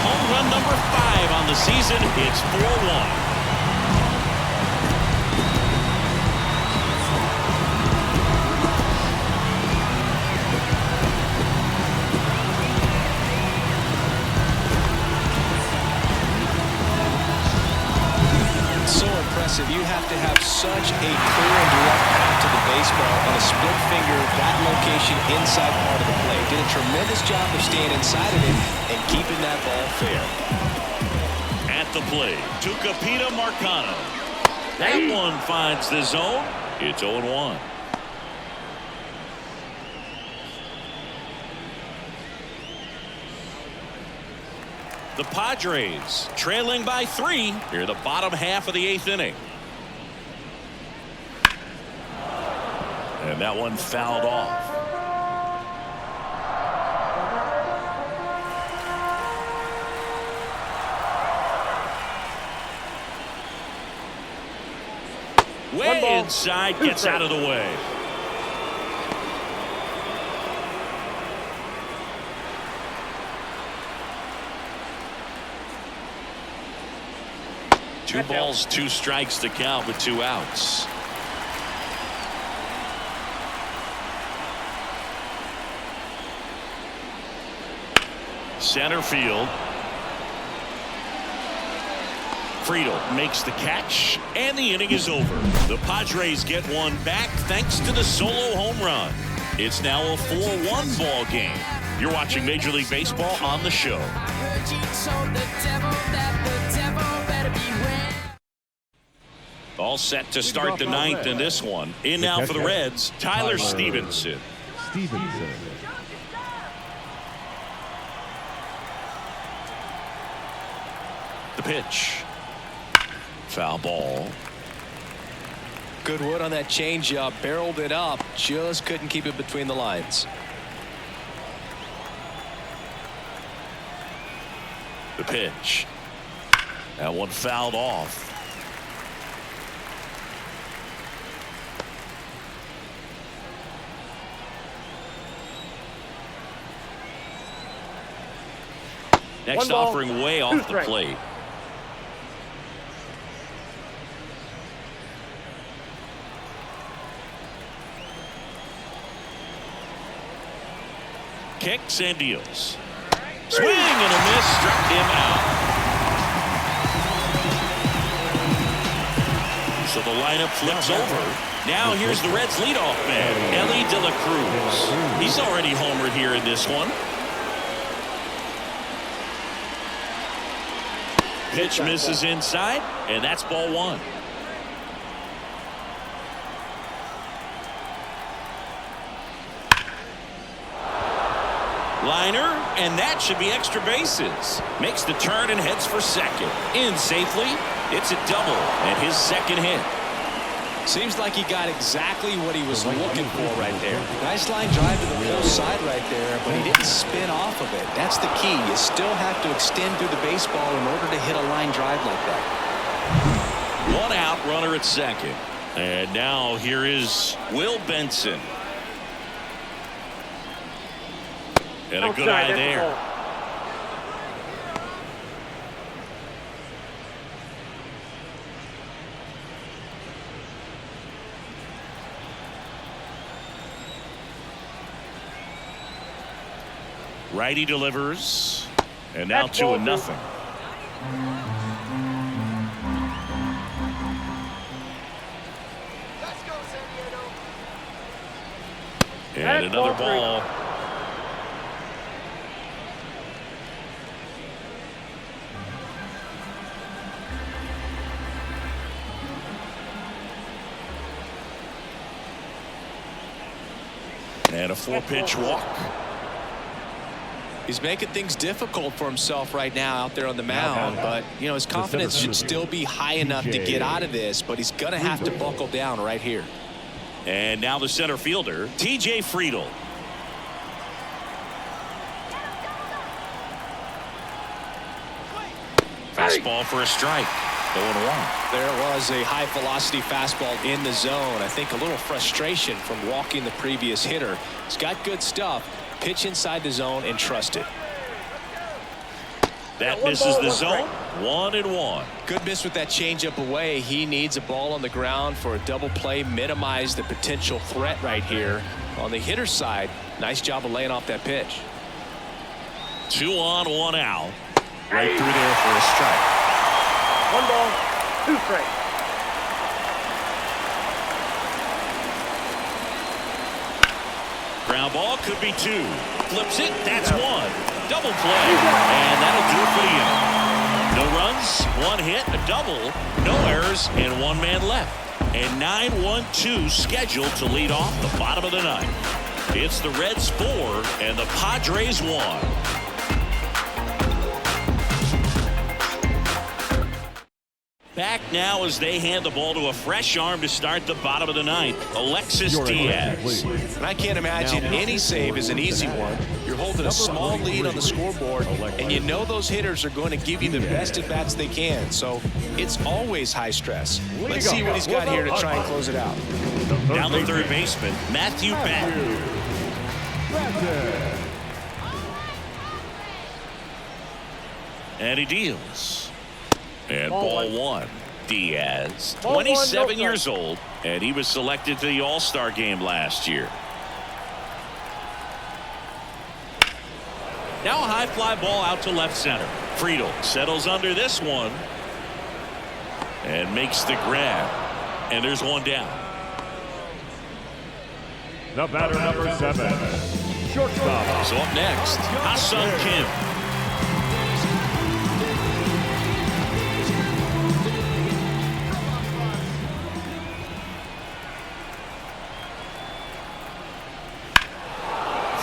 Home run number 5 on the season. It's 4-1. You have to have such a clear and direct path to the baseball on a split finger, that location inside part of the plate. Did a tremendous job of staying inside of it and keeping that ball fair. At the plate, Tucupita Marcano. That one finds the zone. It's 0-1. The Padres trailing by 3 here the bottom half of the 8th inning. And that one fouled off. Way inside, gets out of the way. Two balls, 2 strikes to count with 2 outs. Center field. Friedel makes the catch, and the inning is over. The Padres get one back thanks to the solo home run. It's now a 4-1 ball game. You're watching Major League Baseball on the show. All set to start the 9th in this one. In now for the Reds, Tyler Stevenson. pitch. Foul ball. Good wood on that changeup. Barreled it up. Just couldn't keep it between the lines. The pitch. That one fouled off. Next offering way off the plate. Kicks and deals. Swing and a miss, struck him out. So the lineup flips over. Now here's the Reds leadoff man, Ellie De La Cruz. He's already homered here in this one. Pitch misses inside, and that's ball one. Liner, and that should be extra bases. Makes the turn and heads for second. In safely. It's a double and his second hit. Seems like he got exactly what he was looking for right there. Nice line drive to the full side right there, but he didn't spin off of it. That's the key. You still have to extend through the baseball in order to hit a line drive like that. One out, runner at second. And now here is Will Benson. And a good eye there. Righty delivers. And now 2-0. And another ball. And a 4-pitch walk. He's making things difficult for himself right now out there on the mound, but you know his confidence should still be high enough to get out of this, but he's gonna have to buckle down right here. And now the center fielder, TJ Friedel. Fastball for a strike. 0-1. There was a high velocity fastball in the zone. I think a little frustration from walking the previous hitter. He's got good stuff. Pitch inside the zone and trust it. That misses the zone. 1-1. Good miss with that changeup away. He needs a ball on the ground for a double play. Minimize the potential threat right here. On the hitter's side, nice job of laying off that pitch. 2 on, 1 out. Right through there for a strike. 1 ball, 2 strikes. Ground ball could be 2. Flips it. That's 1. Double play. And that'll do it for the inning. No runs, 1 hit, a double, no errors, and 1 man left. And 9-1-2 scheduled to lead off the bottom of the ninth. It's the Reds 4 and the Padres 1. Back now as they hand the ball to a fresh arm to start the bottom of the ninth, Alexis Diaz. And I can't imagine any save is an easy one. You're holding a small lead on the scoreboard, and you know those hitters are going to give you the best at-bats they can. So it's always high stress. Let's see what he's got here to try and close it out. Down the third baseman, Matthew Batten. And he deals. And ball 1. Diaz, 27 years old, and he was selected to the All-Star game last year. Now a high fly ball out to left center. Friedel settles under this one and makes the grab. And there's 1 down. The batter, number 7, shortstop. So up next, Ha-Seong Kim.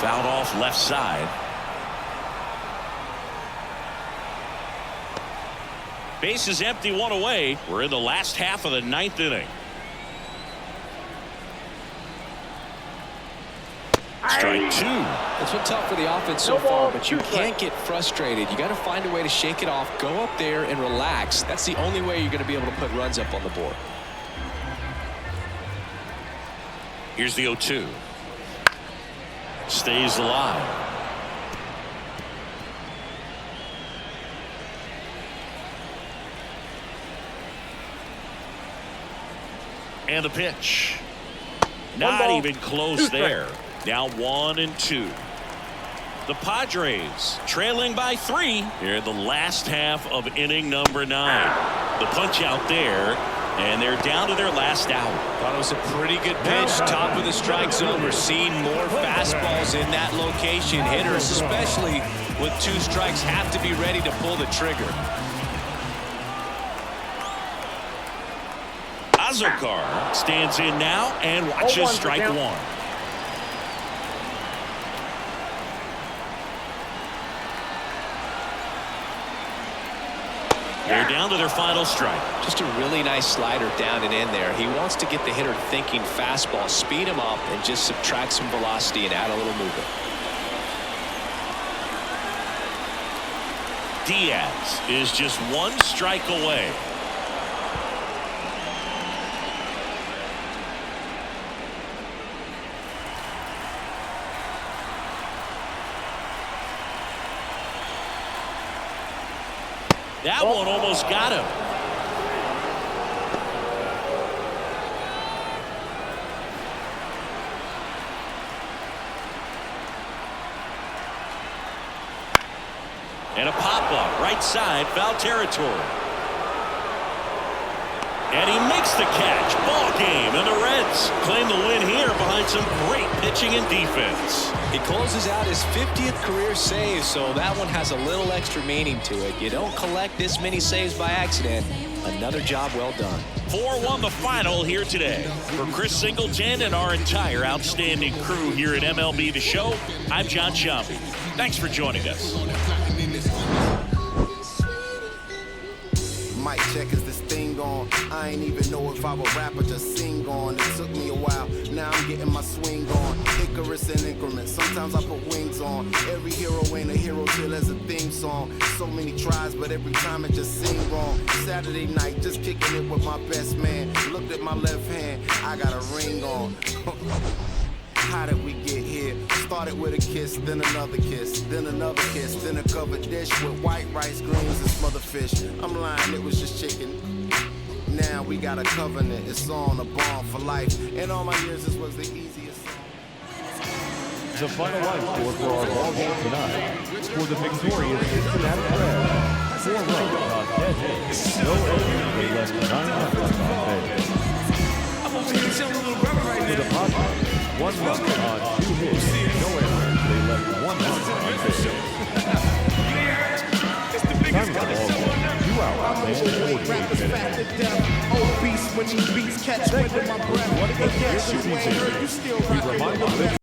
Fouled off left side. Base is empty, 1 away. We're in the last half of the 9th inning. Strike 2. It's been tough for the offense so far, but you can't get frustrated. You got to find a way to shake it off, go up there and relax. That's the only way you're going to be able to put runs up on the board. Here's the 0-2. Stays alive. And the pitch. Not even close there. Now 1-2. The Padres trailing by 3 here in the last half of inning number 9. The punch out there, and they're down to their last out. Thought it was a pretty good pitch, top of the strike zone. We're seeing more fastballs in that location. Hitters, especially with 2 strikes, have to be ready to pull the trigger. Azokar stands in now and watches strike 1. They're down to their final strike. Just a really nice slider down and in there. He wants to get the hitter thinking fastball, speed him up, and just subtract some velocity and add a little movement. Diaz is just 1 strike away. That one almost got him. And a pop-up, right side, foul territory. And he makes the catch. Ball game, and the Reds claim the win here behind some great pitching and defense. He closes out his 50th career save, so that one has a little extra meaning to it. You don't collect this many saves by accident. Another job well done. 4-1 the final here today. For Chris Singleton and our entire outstanding crew here at MLB The Show, I'm John Sciambi. Thanks for joining us. Mic check, is this thing on? I ain't even know if I would rap or just sing on. It took me a while, now I'm getting my swing on. Icarus in increments, sometimes I put wings on. Every hero ain't a hero till there's a theme song. So many tries, but every time it just seemed wrong. Saturday night, just kicking it with my best man. Looked at my left hand, I got a ring on. How did we get here? Started with a kiss, then another kiss, then another kiss, then a covered dish with white rice, greens, and smothered fish. I'm lying, it was just chicken. Now we got a covenant, it's on, a bond for life. In all my years, this was the easiest song. The final line score for our ball game tonight. For the victorious Cincinnati Reds, 4 runs on 10 hits, no errors, with less than 9 runs on base. For the Padres, 1 run on 2 hits, no errors, they left 1 run on base. Time of the ball game, 2 hours and 48 minutes. Old beast when these beats catch wind in my breath. What a season. We remind them